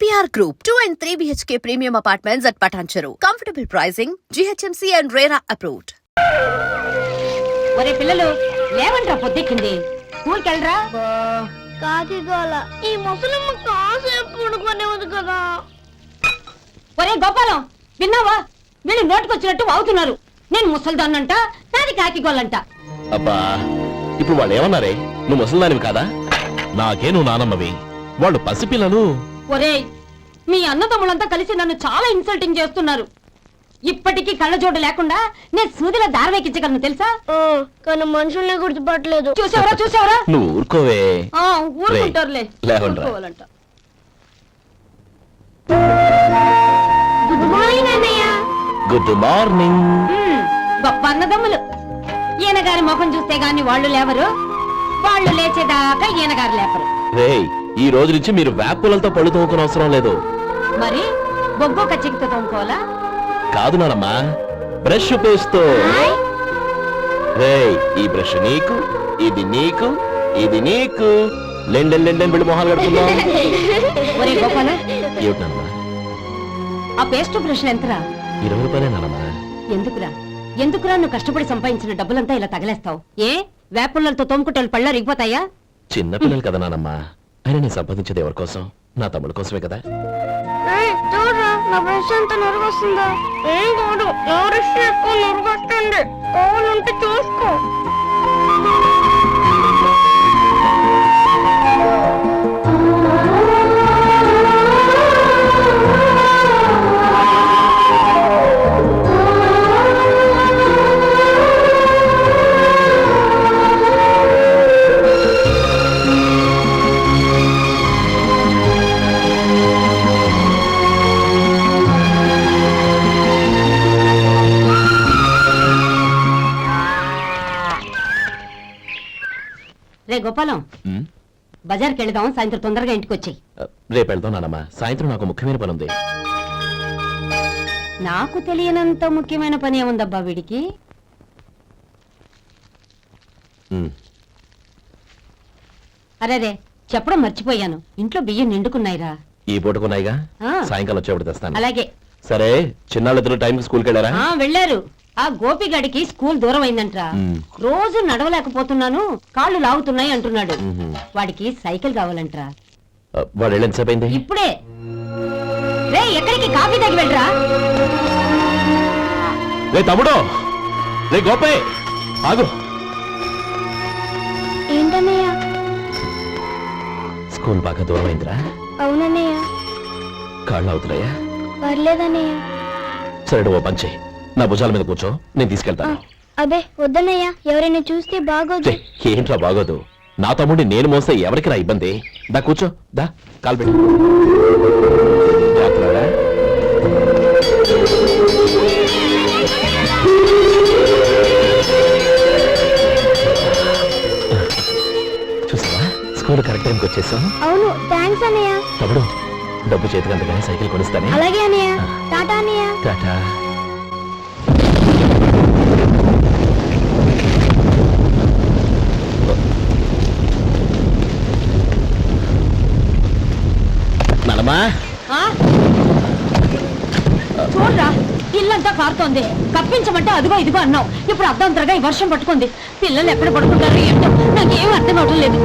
EPR Group, 2 and 3 BHK premium apartments at Patancheru. Comfortable pricing, GHMC and RERA approved. ఒరే పిల్లలు లేవంట్రా, పొద్దెక్కింది. స్కూల్కి వెళ్ళరా. కాకిగోల ఈ ముసలమ్మ కాసేపు పడుకునేది కదా. ఒరే గోపాలం, విన్నావా? వీళ్ళు నోటికొచ్చినట్టు వాగుతున్నారు. నేను ముసల్దాన్నంట, నాది కాకిగోలంట. అబ్బా, ఇప్పుడు వాళ్ళు ఏమన్నారే? నువ్వు ముసల్దానివి కాదా? నాకే నువ్వు నానమ్మవి, వాళ్ళు పసిపిల్లలు. ఒరే, మీ అన్నదమ్ములంతా కలిసి నన్ను చాలా ఇన్సల్టింగ్ చేస్తున్నారు. ఇప్పటికీ కళ్ళజోడు లేకుండా నేను సూదిలో దారవేకించగలను తెలుసా? కానీ మనుషుల్ని గుర్తుపట్టలేదు. చూసావరా? నువ్వు ఊరుకోవే. ఊరుకుంటారులే. లేవండ్రా. గుడ్ మార్నింగ్ అన్నయ్య. Good morning. గొప్ప అన్నదమ్ములు. ఈయనగారి ముఖం చూస్తే గాని వాళ్ళు లేవరు, వాళ్ళు లేచేదాకా ఈయనగారు లేపరు. రేయ్, ఈ రోజు నుంచి మీరు వేపులతో పళ్ళు తోముకునే అవసరం లేదు. మరి బొగ్గు కచ్చికితో తోముకోవాలా? కాదు నానమ్మా, బ్రష్ పేస్తో. రేయ్, ఈ బ్రష్ నీకు, ఇది నీకు, ఇది నీకు. లెండెన్ వెళ్ళి మొహాలు కడుపుకుందాం. ఒరే గోపాల, ఏమిటమ్మా? ఆ పేస్ట్ బ్రష్ ఎంతరా? 20 రూపాయలే నానమ్మా. ఎందుకురా నువ్వు కష్టపడి సంపాదించిన డబ్బులంతా ఇలా తగలేస్తావు? ఏ వేపుల్లలతో తోముకుంటే పళ్ళ రిగిపోతాయా? చిన్న పిల్లలు కదా నానమ్మా, అయినా నేను సంపాదించేది ఎవరి కోసం? నా తమ్ముడు కోసమే కదా. చూడరా, నా బ్రష్ ఎంత నురుగొస్తుందో. ఏం కాదు, నా బ్రష్ ఎక్కువ నురుగొస్తుంది. కావాలంటే చూసుకో. రే గోపాలం, బజార్కి వెళదాం. సాయంత్రం తొందరగా ఇంటికి వచ్చాయి. రేపు వెళ్దాం నానమ్మా. సాయంత్రం నాకు ముఖ్యమైన పని ఉంది. నాకు తెలియనంత ముఖ్యమైన పని ఏముందబ్బా వీడికి? అరే చెప్పడం మర్చిపోయాను, ఇంట్లో బియ్యం నిండుకున్నాయిరా. ఈ పూటకున్నాయిగా, సాయంకాలం వచ్చేప్పుడు తెస్తాను. అలాగే. సరే, చిన్నాళ్ళిద్దరు టైంకి స్కూల్కి వెళ్ళారా? వెళ్ళారు. ఆ గోపిగడికి స్కూల్ దూరం అయిందంట్రా. రోజు నడవలేకపోతున్నాను, కాళ్ళు లాగుతున్నాయి అంటున్నాడు. వాడికి సైకిల్ కావాలంట్రా. వాడు ఎంతసేపు అయింది? ఇప్పుడే. రే, ఎక్కడికి? కాఫీ తాగి వెళ్ళరా. రే తమ్ముడు, రే గోపే, ఆగు. ఏంటన్నయ్య? స్కూల్ బాగా దూరం అయిందిరా. అవునన్నయ్య. కాళ్ళు అవుతున్నాయా? పర్లేదన్నయ్య. సరే, ఓ పంచే, నా భుజాల మీద కూర్చో, నేను తీసుకెళ్తాను. అబే వద్దన్నయ్య, ఎవరైనా చూస్తే బాగోదు. ఏంట్రా బాగోదు? నా తమ్ముడిని నేను మోస్తే ఎవరికి రా ఇబ్బంది? దా కూర్చో, దా కాలు పెట్టు. జాగ్రత్తగా. చూసావా, స్కూల్ కరెక్ట్ టైంకి వచ్చేసాం. అవును, థ్యాంక్స్ అన్నయ్య. తమ్ముడు, డబ్బు చేతికి అందుకని సైకిల్ కొనిస్తానే. అలాగే అన్నయ్య. టాటా అన్నయ్య. టాటా. చూడరా, ఇల్లంతా కారుతోంది. కప్పించమంటే అదిగో ఇదిగో అన్నావు, ఇప్పుడు అర్ధంతరగా ఈ వర్షం పట్టుకుంది. పిల్లలు ఎక్కడ పడుకుంటారు ఏంటో నాకేం అర్థం అవడం లేదు.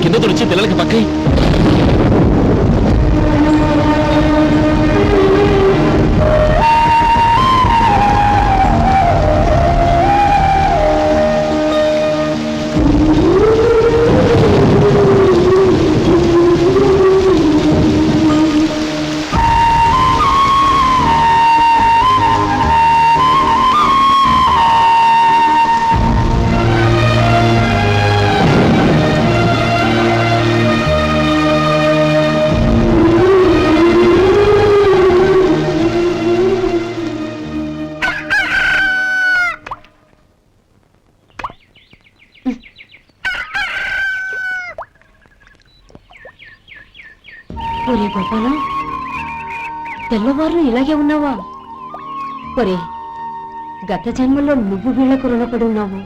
కింద తుడిచి పిల్లలకి పక్కై. ఒరే గోపాలం, తెల్లవారు ఇలాగే ఉన్నావా? ఒరే, గత జన్మలో నువ్వు వీళ్లకు రుణపడి ఉన్నావు,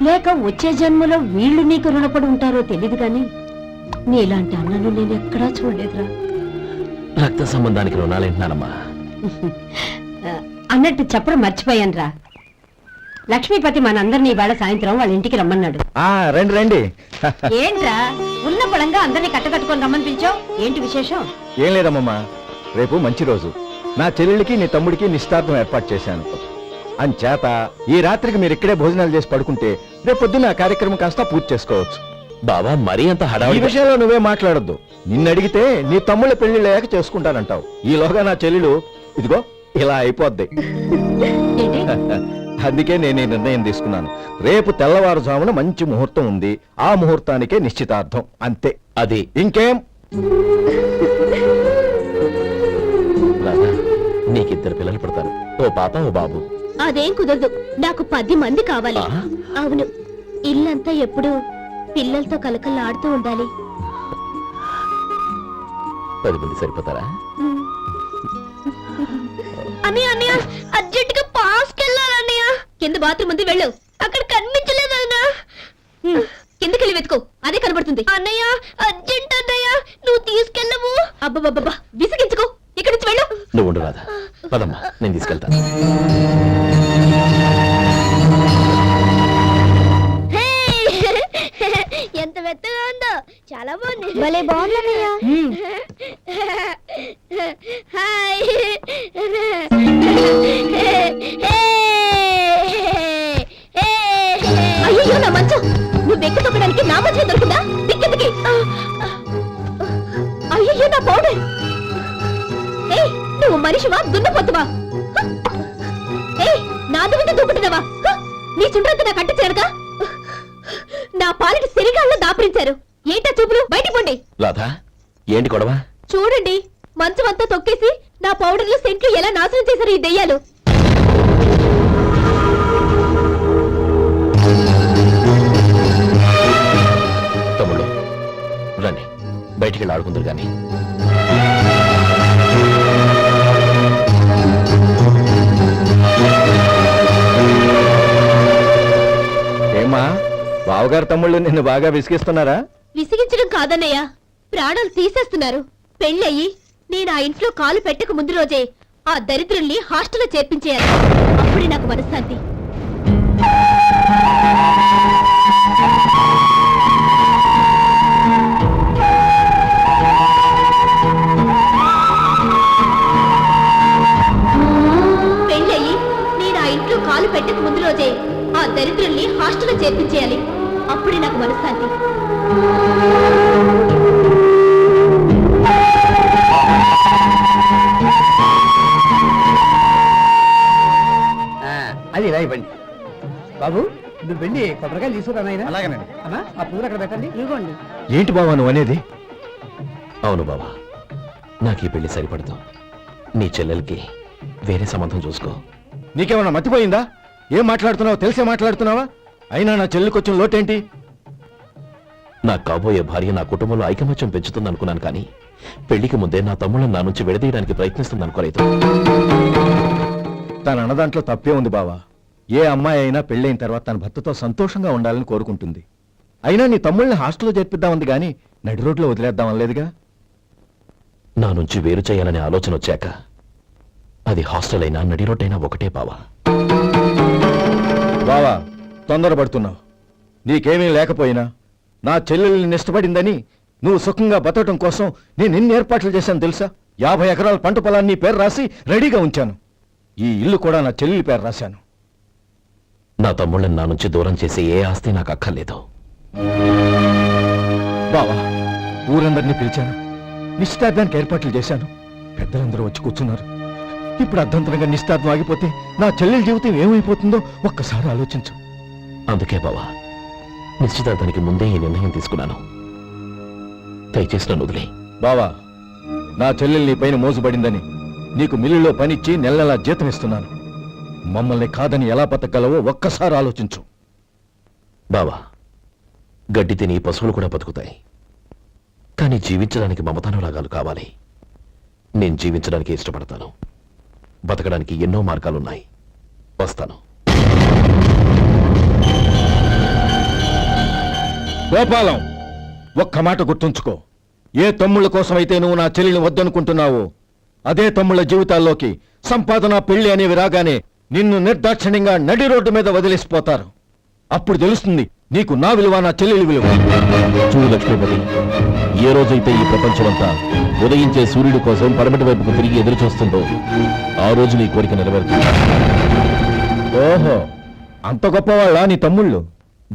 లేక వచ్చే జన్మలో వీళ్ళు నీకు రుణపడి ఉంటారో తెలియదు గాని నీలాంటి అన్నను నేను ఎక్కడా చూడలేదురా. రక్త సంబంధానికి రుణాలేంటున్నానమ్మా. అన్నట్టు చెప్పడం మర్చిపోయానురా. లక్ష్మీపతి మనందరినీ ఇవాళ సాయంత్రం వాళ్ళ ఇంటికి రమ్మన్నాడు. రండి రండి. ఏంట్రా ఉన్న బలంగా అందరినీ కట్టకట్టుకొని రమ్మని పిలిచావు? ఏంటి విశేషం? ఏం లేదమ్మమ్మా, రేపు మంచి రోజు. నా చెల్లెలికి నీ తమ్ముడికి నిశ్చితార్థం ఏర్పాటు చేశాను. అంచేత ఈ రాత్రికి మీరు ఇక్కడే భోజనాలు చేసి పడుకుంటే రేపు పొద్దున్న ఆ కార్యక్రమం కాస్త పూర్తి చేసుకోవచ్చు. బావా మరీ అంత ఈ హడావిడి విషయంలో నువ్వే మాట్లాడొద్దు. నిన్ను అడిగితే నీ తమ్ముళ్ళ పెళ్లిళ్ళయ్యాక చేసుకుంటానంటావు. ఈలోగా నా చెల్లెలు ఇదిగో ఇలా అయిపోద్ది. ఏంటి? అందుకే నేను ఈ నిర్ణయం తీసుకున్నాను. రేపు తెల్లవారుజామున మంచి ముహూర్తం ఉంది. ఆ ముహూర్తానికే నిశ్చితార్థం, అంతే. అది ఇంకేం? రాధా, నీకిద్దరు పిల్లలు పడతారు, ఓ పాప ఓ బాబు. అదేం కుదరదు, నాకు 10 మంది కావాలి. ఆ? అవును, ఇల్లంతా ఎప్పుడు పిల్లలతో కలకల్లాడుతూ ఉండాలి. 10 మంది సరిపోతారా? అన్నయ్య అన్నయ్య, అర్జెంట్ గా పాస్కి వెళ్ళాలన్నయ్య. కింద బాత్రూమ్ ఉంది, వెళ్ళు. అక్కడ కనిపించలేదు అన్న. కిందకెళ్ళి వెతుకో, అదే కనబడుతుంది. అన్నయ్య అర్జెంట్ అన్నయ్య, నువ్వు తీసుకెళ్ళవు. అబ్బబ్బబ్బా, విసిగించుకో, ఇక్కడి నుంచి వెళ్ళు. నువ్వు ఉండు రాధా, పదమ్మా నేను తీసుకెళ్తాను. ఎంత మెత్తగా ఉందో, చాలా బాగుంది. భలే బాగుందన్నయ్య. హాయ్. అయ్యో నా మంచం, నువ్వు ఎక్కి తొక్కడానికి నా మంచం దొరుకుతుందా? దిక్కెదికి. అయ్యో నా పౌడర్. నువ్వు మనిషివా దున్నపోతువా? నా దుమ్మితో దుప్పుతున్నావా? నీ చుట్టూ నా కట్టించారుగా. నా పాలిటి సిరిగాళ్ళు దాపరించారు. ఏంటా చూపులు? బయటికి పోండి. రాధా, ఏంటి గొడవ? చూడండి, మంచం అంతా తొక్కేసి నా పౌడర్లు సెంట్లు ఎలా నాశనం చేశారు ఈ దెయ్యాలు. తమ్ముళ్ళు రండి, బయటికి వెళ్ళి ఆడుకుందరు కానీ. ఏమా, బావగారు తమ్ముళ్ళు నిన్ను బాగా విసిగిస్తున్నారా? విసిగించడం కాదన్నయ్య, ప్రాణాలు తీసేస్తున్నారు. పెళ్ళయి నేను ఆ ఇంట్లో కాలు పెట్టక ముందు రోజే ఆ దరిద్రుల్ని హాస్టల్లో చేర్పించేయాలి. అప్పుడే నాకు మనశ్శాంతి. పెళ్ళయి నేను ఆ ఇంట్లో కాలు పెట్టక ముందు రోజే ఆ దరిద్రుల్ని హాస్టల్లో చేర్పించేయాలి. అప్పుడే నాకు మనశ్శాంతి. అది ఇలా ఇవ్వండి బాబు. నువ్వు వెళ్ళి కొబ్బరికాయలు తీసుకురా నాయనా. అలాగేనండి. అమ్మా, ఆ పూలు అక్కడ పెట్టండి. ఇవ్వండి. ఏంటి బావా నువ్వు అనేది? అవును బావా, నాకు ఈ పెళ్లి సరిపడదు. నీ చెల్లెలకి వేరే సంబంధం చూసుకో. నీకేమన్నా మతిపోయిందా? ఏం మాట్లాడుతున్నావో తెలిసే మాట్లాడుతున్నావా? అయినా నా చెల్లికొచ్చిన లోటేంటి? నా కాబోయే భార్య నా కుటుంబంలో ఐకమత్యం పెంచుతుంది అనుకున్నాను, కానీ పెళ్లికి ముందే నా తమ్ముళ్ళని నా నుంచి విడదీయడానికి ప్రయత్నిస్తుంది అనుకోలేదు. తన అన్నదాంట్లో తప్పే ఉంది బావా. ఏ అమ్మాయి అయినా పెళ్ళైన తర్వాత తన భర్తతో సంతోషంగా ఉండాలని కోరుకుంటుంది. అయినా నీ తమ్ముళ్ళని హాస్టల్లో చేర్పిద్దామంది గాని నడి రోడ్లో వదిలేద్దామనలేదుగా. నా నుంచి వేరు చేయాలనే ఆలోచన వచ్చాక అది హాస్టల్ అయినా నడి రోడ్డైనా ఒకటే బావా. బావా, తొందరపడుతున్నావు. నీకేమీ లేకపోయినా నా చెల్లెల్ని ఇష్టపడిందని నువ్వు సుఖంగా బతకటం కోసం నేను ఎన్ని ఏర్పాట్లు చేశాను తెలుసా? 50 ఎకరాల పంట పొలాన్ని నీ పేరు రాసి రెడీగా ఉంచాను. ఈ ఇల్లు కూడా నా చెల్లెలి పేరు రాశాను. నా తమ్ముళ్ళని నా నుంచి దూరం చేసే ఏ ఆస్తి నాకు అక్కర్లేదు. బావా, ఊరందరినీ పిలిచాను, నిశ్చితార్థానికి ఏర్పాట్లు చేశాను. పెద్దలందరూ వచ్చి కూర్చున్నారు. ఇప్పుడు అర్ధంతరంగా నిశ్చితార్థం ఆగిపోతే నా చెల్లెల జీవితం ఏమైపోతుందో ఒక్కసారి ఆలోచించు. అందుకే బావా, నిశ్చితార్థానికి ముందే ఈ నిర్ణయం తీసుకున్నాను. దయచేసి నన్ను వదిలే. బావా, నా చెల్లెలు నీ పైన మోజుబడిందని నీకు మిల్లులో పనిచ్చి నెలలా జీతం ఇస్తున్నాను. మమ్మల్ని కాదని ఎలా బతకగలవో ఒక్కసారి ఆలోచించు. బావా, గడ్డి తిని పశువులు కూడా బతుకుతాయి, కానీ కానీ జీవించడానికి మమతానురాగాలు కావాలి. నేను జీవించడానికి ఇష్టపడతాను. బతకడానికి ఎన్నో మార్గాలున్నాయి. వస్తాను. గోపాలం, ఒక్క మాట గుర్తుంచుకో. ఏ తమ్ముళ్ళ కోసమైతే నువ్వు నా చెల్లిని వద్దనుకుంటున్నావో అదే తమ్ముళ్ళ జీవితాల్లోకి సంపాదన, పెళ్లి అనేవి రాగానే నిన్ను నిర్దాక్షిణ్యంగా నడి రోడ్డు మీద వదిలేసిపోతారు. అప్పుడు తెలుస్తుంది నీకు నా విలువ, నా చెల్లెలి విలువ. చూడు లక్ష్మీపతి, ఏ రోజైతే ఈ ప్రపంచమంతా ఉదయించే సూర్యుడి కోసం పడమటి వైపుకు తిరిగి ఎదురు చూస్తుందో ఆ రోజు నీ కోరిక నెరవేరుతుంది. ఓహో, అంత గొప్పవాళ్ళ నీ తమ్ముళ్ళు?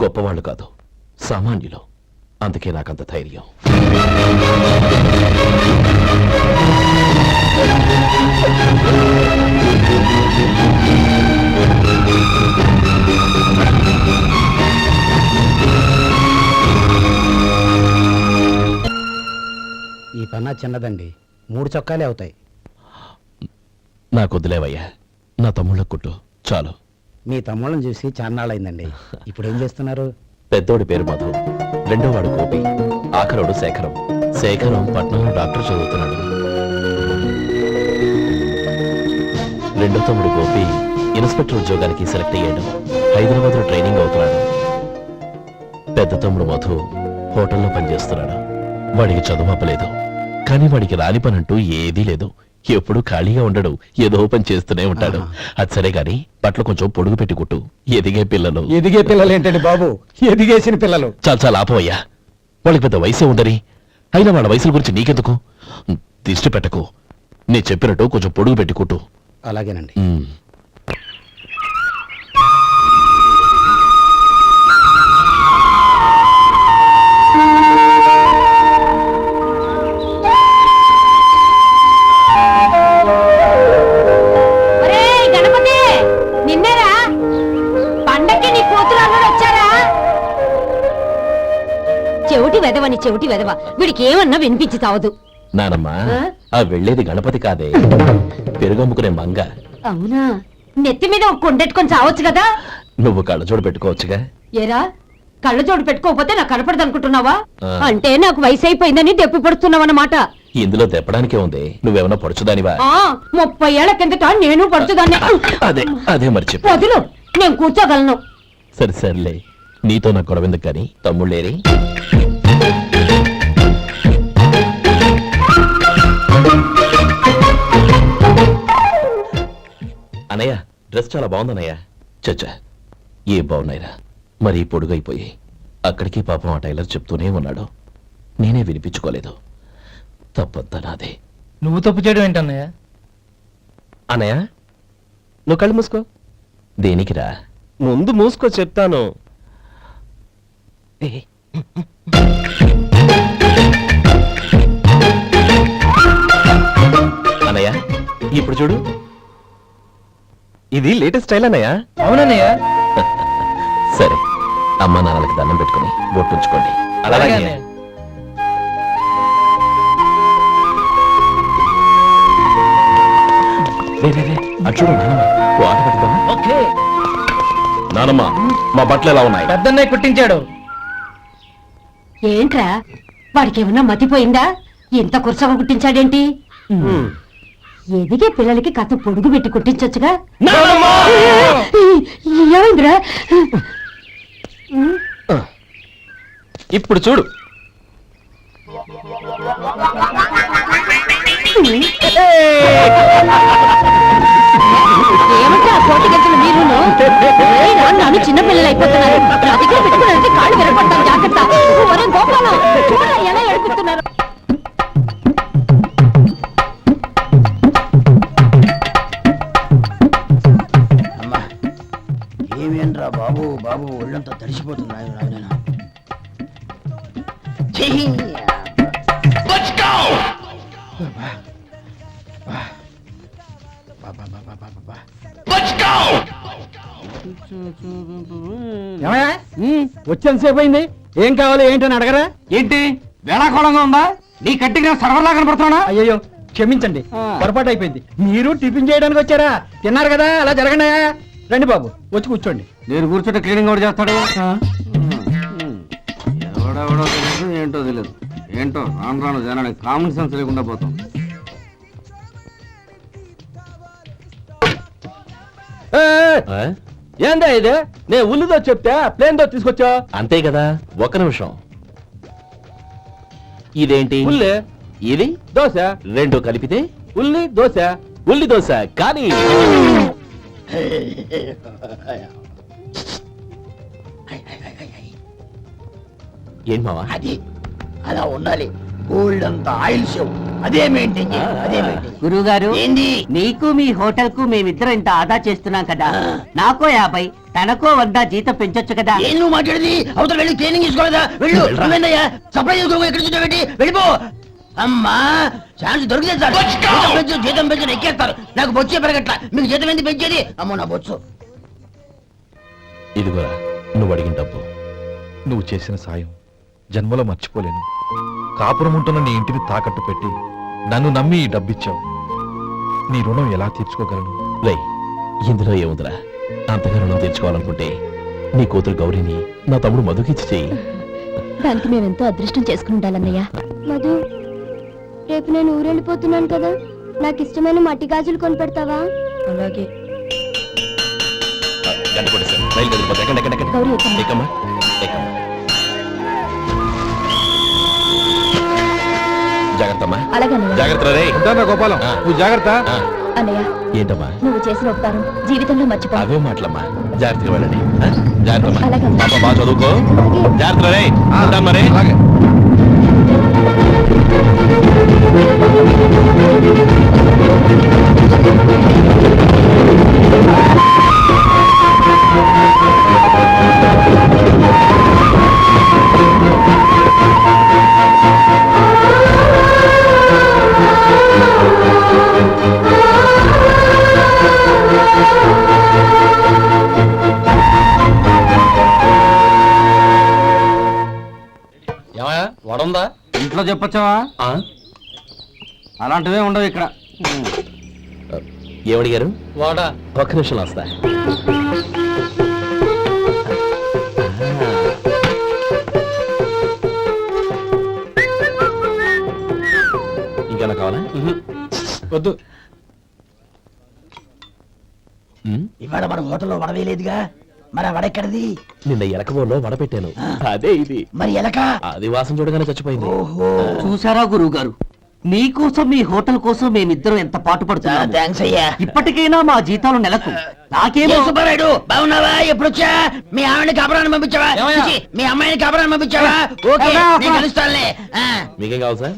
గొప్పవాళ్ళు కాదు, సామాన్యులు. అందుకే నాకంత ధైర్యం. ఈ పన్నా చిన్నదండి, 3 చొక్కాలే అవుతాయి. నాకొద్దులేవయ్యా, నా తమ్ముళ్ళ కుట్టు చాలు. మీ తమ్ముళ్ళని చూసి చాన్నాళ్ళైందండి. ఇప్పుడు ఏం చేస్తున్నారు? పెద్దోడి పేరు మధు, రెండోవాడు గోపి, ఆఖరోడు శేఖరం. శేఖరం పట్నంలో డాక్టర్ చదువుతున్నాడు. రెండో తమ్ముడు గోపి ఇన్స్పెక్టర్ ఉద్యోగానికి సెలెక్ట్ అయ్యాడు. హైదరాబాద్లో ట్రైనింగ్ అవుతున్నాడు. పెద్ద తమ్ముడు మధు హోటల్లో పనిచేస్తున్నాడు. వాడికి చదువు అప్పలేదు, కానీ వాడికి రాని పని అంటూ ఏదీ లేదు. ఎప్పుడు ఖాళీగా ఉండడు, ఏదో పని చేస్తూనే ఉంటాడు. అది సరే గాని బట్టలు కొంచెం పొడుగు పెట్టి కుట్టు. ఎదిగే పిల్లలు. ఎదిగే పిల్లలు ఏంటండి బాబు, ఎదిగేసిన పిల్లలు. చాలా చాలా ఆపవయ్యా, వాళ్ళకి పెద్ద వయసే ఉండని. అయినా వాళ్ళ వయసుల గురించి నీకెందుకు? దిష్టి పెట్టకు. నేను చెప్పినట్టు కొంచెం పొడుగు పెట్టి కుట్టు. అలాగేనండి. ఒరేయ్ గణపతి, నిన్నేరా? పండక్కి నీ కూతురు అల్లుడు వచ్చారా? చెవిటి వెదవని చెవిటి వెదవ, వీడికి ఏమన్నా వినిపించి తావదు. నానమ్మా, ఆ? ఆ వెళ్ళేది గణపతి కాదే, పెరుగమ్ముకునే మంగ. అవునా? నెత్తి మీద ఒక కొండెట్టుకొని చావచ్చు కదా. నువ్వు కళ్ళజోడు పెట్టుకోవచ్చుగా. ఏరా, కళ్ళజోడు పెట్టుకోకపోతే నాకు కనపడదు అనుకుంటున్నావా? ఆ. అంటే నాకు వయసు అయిపోయిందని దెప్పి పడుతున్నావన్నమాట. ఇందులో తెప్పడానికే ఉంది. నువ్వేమన్నా పడుచుదానివా? 30 ఏళ్ల కిందట నేను పడుతుందాన్ని. అదే అదే మరి చెప్పు. వదులు, నేను కూర్చోగలను. సరే సర్లే, నీతో నాకు గొడవ ఎందుకు కానీ. తమ్ముళ్ళేరి? అనయ్య, డ్రెస్ చాలా బాగుందన్నయ్య. చచ్చా, ఏ బాగున్నాయిరా, మరీ పొడుగైపోయి. అక్కడికి పాపం ఆ టైలర్ చెప్తూనే ఉన్నాడు, నేనే వినిపించుకోలేదు. తప్పంతా నాదే. నువ్వు తప్పు చేయడం ఏంటన్నయ్య? అనయ్య, నువ్వు కళ్ళు మూసుకో. దేనికిరా? ముందు మూసుకో చెప్తాను. అనయ్య, ఇప్పుడు చూడు. ఇది లేటెస్ట్ స్టైల్ అన్నయ్య. అవునన్నయ్య. సరే, అమ్మా నాన్నలకి దండం పెట్టుకుని బొట్టుంచుకోండి. అలాగే అన్నయ్య. అటు చూడు నానమ్మ, ఓ ఆట పెట్టుదామా? ఓకే. నానమ్మ, మా బట్టలు ఎలా ఉన్నాయి? పెద్దన్నయ్య కుట్టించాడు. ఏంట్రా, వాడికి ఏమన్నా మతిపోయిందా? ఇంత కుర్చగా కుట్టించాడేంటి? ఎదిగే పిల్లలకి కథ పొడుగు పెట్టి కుట్టించొచ్చుగా. ఏమైందిరా? ఇప్పుడు చూడు. ఏమంటే ఆ కోటి గంటలు మీరును? ఏరా, నన్ను చిన్న పిల్లలు అయిపోతున్నారు. నా దగ్గర పెట్టుకున్నారంటే కాళ్ళు విరగొడతాను, జాగ్రత్త. ఒరే గోపాలం, చూడరా ఎలా ఏడిపిస్తున్నారు. అమ్మా, ఏమేంట్రా బాబు, బాబు ఒళ్ళంతా తడిసిపోతున్నాయి. నాయనా వచ్చేంతసేపు అయింది, ఏం కావాలి ఏంటని అడగరా? ఏంటి వేళాకోళంగా ఉందా? నీ కట్టిగా సర్వర్లా కనపడుతున్నా? అయ్యో క్షమించండి, పొరపాటు అయిపోయింది. మీరు టిఫిన్ చేయడానికి వచ్చారా? తిన్నారు కదా, అలా జరగండి. రండి బాబు, వచ్చి కూర్చోండి. నేను కూర్చుంటే క్లీనింగ్ కూడా చేస్తాడు. ఎవడెవడో తెలియదు, ఏంటో తెలియదు. ఏంటో రాను రాను జనానికి కామన్ సెన్స్ లేకుండా పోతాం. ఆ? ఏందా ఇది? నేను ఉల్లిదో చెప్తే ప్లేన్ దో తీసుకొచ్చా. అంతే కదా, ఒక్క నిమిషం. ఇదేంటి? ఉల్లి ఇది దోశ, రెండు కలిపితే ఉల్లి దోశ. ఉల్లి దోశ. కానీ ఏం మావా? అది అలా ఉండాలి. గోల్డ్ అంత ఆయిల్ షో అదే మెయింటైన్ చేయాలి. అదే మెయింటైన్. గురువుగారు ఏంది? నీకు మీ హోటల్ కు మేమిద్దరం ఇంత ఆదా చేస్తున్నాం కదా, నాకో 50 తనకో 100 జీతం పెంచొచ్చు కదా. ఏం నువ్వు మాట్లాడేది? అవతల వెళ్ళి ట్రైనింగ్ తీసుకోలేదా? వెళ్ళు. నువ్వేందయ్యా సప్లై చేసుకో, ఎక్కడ చూసావేంటి? వెళ్ళిపో. అమ్మా ఛాన్స్ దొరికితే చాలు. జీతం పెంచు ఎక్కేస్తారు. నాకు బొచ్చే పెరగట్ల. మీకు జీతం ఎందుకు పెంచేది? అమ్మో నా బొచ్చు. ఇదిగోరా నువ్వు అడిగిన డబ్బు. నువ్వు చేసిన సాయం జన్మలో మర్చిపోలేను. కాపురం ఉంటున్న నీ ఇంటిని తాకట్టు పెట్టి నన్ను నమ్మి ఈ డబ్బిచ్చావు. నీ రుణం ఎలా తీర్చుకోగలను? రేయ్, ఇందులో ఏముందిరా? అంతగా రుణం తీర్చుకోవాలనుకుంటే నీ కూతురు గౌరీని నా తమ్ముడు మధుకిచ్చి చెయ్యి. దానికి మేమెంతో అదృష్టం చేసుకుని ఉండాలన్నయ్య. మధు, రేపు నేను ఊరెళ్ళిపోతున్నాను కదా, నాకు ఇష్టమైన మట్టి గాజులు కొని పెడతావా? అలాగే. గంట కొట్టేశాను. రైలు కదిలిపోతే ఎక్కండి, ఎక్కండి, ఎక్కండి. గౌరీ ఎక్కమ్మా. ఎక్కమ్మా, ఎక్కమ్మా. జాగ్రత్తమ్మా. అలాగన్నయ్య. జాగ్రత్త రే. ఉంటానా గోపాలం? ఆ. నువ్వు జాగ్రత్త. ఆ, అన్నయ్య, ఏంటమ్మా? నువ్వు చేసిన ఉపకారం జీవితంలో మర్చిపో. అవే మాటలమ్మా. జాగ్రత్తగా వెళ్ళండి. ఆ? జాగ్రత్తమ్మా. అలాగే. పాప బాగా చదువుకో. జాగ్రత్త రే. ఆ, ఉంటాను మరి. అలాగే. ఏమయ్యా వడుందా? ఇంట్లో చెప్పొచ్చావా? ఆ? అలాంటివే ఉండవు ఇక్కడ. ఏమడిగారు? వాడా ఒక్క నిమిషం వస్తా. ఇంకేనా కావాలా? వద్దు. ఉమ్, ఇవాళ మన హోటల్లో వడవేయలేదుగా, మరి ఆ వడెక్కడిది? నిన్న ఎలకబోలో వడపెట్టాను. అదే ఇది. మరి ఎలక? అది వాసన చూడగానే చచ్చిపోయింది. ఓహో, చూసారా గురువుగారు, నీకోసం మీ హోటల్ కోసం మేమిద్దరం ఎంత పాటు పడుతున్నాం. థ్యాంక్స్ అయ్యా. ఇప్పటికైనా మా జీతాలు నెలకు నాకేమో. ఏ సుబ్బారాయుడు, బాగున్నావా? ఎప్పుడొచ్చా? మీ ఆవిడని కాపురాన్ని పంపించావా? ఏమయ్యా? చిచి, మీ అమ్మాయిని కాపురాన్ని పంపించావా? ఓకే, అబ్బా, అబ్బా. నేను కలుస్తానులే. ఆ. మీకేం కావాలి సార్?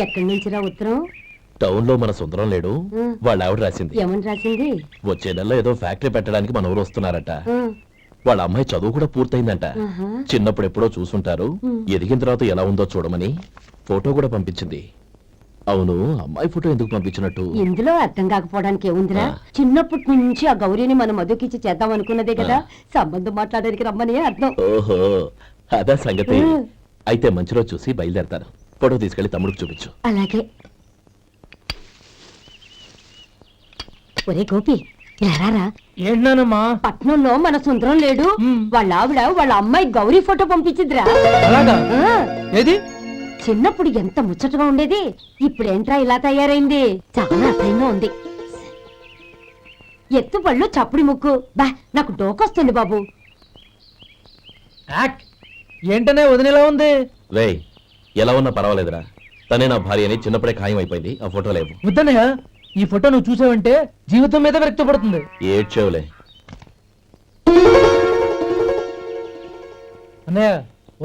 ఎక్కడి నుంచిరా ఉత్తరం? టౌన్ లో మన సుందరం లేడు, ఉమ్. వాళ్ళ ఆవిడ రాసింది. ఏమని రాసింది? వచ్చే నెలలో ఏదో ఫ్యాక్టరీ పెట్టడానికి మన ఊరు వస్తున్నారట. ఆ, వాళ్ళ అమ్మాయి చదువు కూడా పూర్తయిందంట. ఆహా. చిన్నప్పుడు ఎప్పుడో చూసుంటారు, ఎదిగిన తర్వాత ఎలా ఉందో చూడమని ఫోటో కూడా పంపించింది. అవును, అమ్మాయి ఫోటో ఎందుకు పంపించినట్టు? ఇందులో అర్థం కాకపోవడానికి ఏముందిరా? ఆ. చిన్నప్పటి నుంచి ఆ గౌరీని మన మధుకిచ్చి చేద్దాం అనుకున్నదే కదా, సంబంధం మాట్లాడడానికి రమ్మని అర్థం. ఓహో, అదా సంగతి. ఉమ్. అయితే మంచి రోజు చూసి బయలుదేరతాను. ఫోటో తీసుకెళ్లి తమ్ముడికి చూపించు. అలాగే. ఒరే గోపి, ఎలారా? ఏంటన్నానమ్మా? పట్నంలో మన సుందరం లేడు, వాళ్ళ ఆవిడ వాళ్ళ అమ్మాయి గౌరీ ఫోటో పంపించిద్రా. అలాగా? ఆ, ఏది? చిన్నప్పుడు ఎంత ముచ్చటగా ఉండేది, ఇప్పుడేంట్రా ఇలా తయారైంది? చాలా అసహ్యంగా ఉంది. ఎత్తు పళ్ళు చప్పుడి ముక్కు, బా నాకు డోకొస్తుంది బాబు. యాక్ ఏంటనే వదినేలా ఉంది? రే, ఎలా ఉన్నా పర్వాలేదురా. తనే నా భార్య అని చిన్నప్పుడే ఖాయం అయిపోయింది. ఆ ఫోటో లేవు. వద్దన్నయ్య, ఈ ఫోటో నువ్వు చూసావంటే జీవితం మీద వ్యక్తపడుతుంది. ఏడ్చేవులే. అన్నయ్య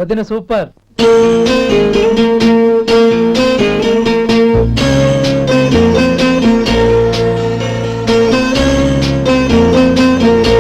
వదిన సూపర్.